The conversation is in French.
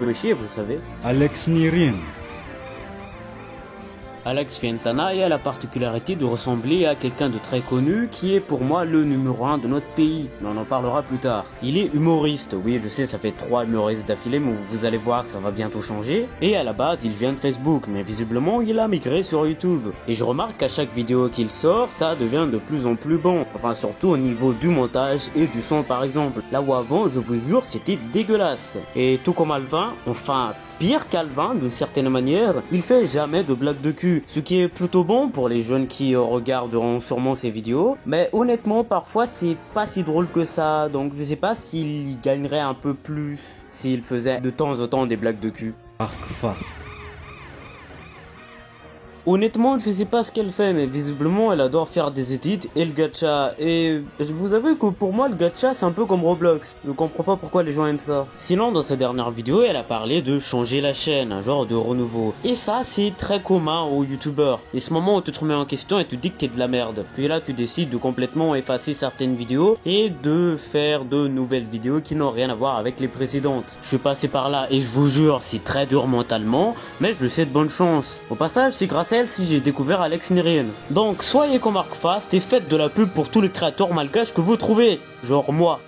me chier, vous savez. Alex Nirin. Alex Fientana a la particularité de ressembler à quelqu'un de très connu qui est pour moi le numéro 1 de notre pays, mais on en parlera plus tard. Il est humoriste, oui je sais ça fait 3 humoristes d'affilée mais vous allez voir ça va bientôt changer. Et à la base il vient de Facebook mais visiblement il a migré sur YouTube. Et je remarque qu'à chaque vidéo qu'il sort ça devient de plus en plus bon. Enfin surtout au niveau du montage et du son par exemple. Là où avant je vous jure c'était dégueulasse. Et tout comme Alvin, enfin pire qu'Alvin d'une certaine manière, il fait jamais de blagues de cul, ce qui est plutôt bon pour les jeunes qui regarderont sûrement ses vidéos, mais honnêtement parfois c'est pas si drôle que ça, donc je sais pas s'il y gagnerait un peu plus s'il faisait de temps en temps des blagues de cul. Arcfast. Honnêtement, je sais pas ce qu'elle fait, mais visiblement elle adore faire des edits et le gacha. Et je vous avoue que pour moi le gacha c'est un peu comme Roblox. Je comprends pas pourquoi les gens aiment ça. Sinon dans sa dernière vidéo elle a parlé de changer la chaîne, un genre de renouveau. Et ça c'est très commun aux youtubeurs. C'est ce moment où tu te remets en question et tu dis que t'es de la merde. Puis là tu décides de complètement effacer certaines vidéos et de faire de nouvelles vidéos qui n'ont rien à voir avec les précédentes. Je suis passé par là et je vous jure c'est très dur mentalement, mais je le sais de bonne chance. Au passage c'est grâce à elle si j'ai découvert Alex Nirin. Donc soyez comme Arcfast et faites de la pub pour tous les créateurs malgaches que vous trouvez, genre moi.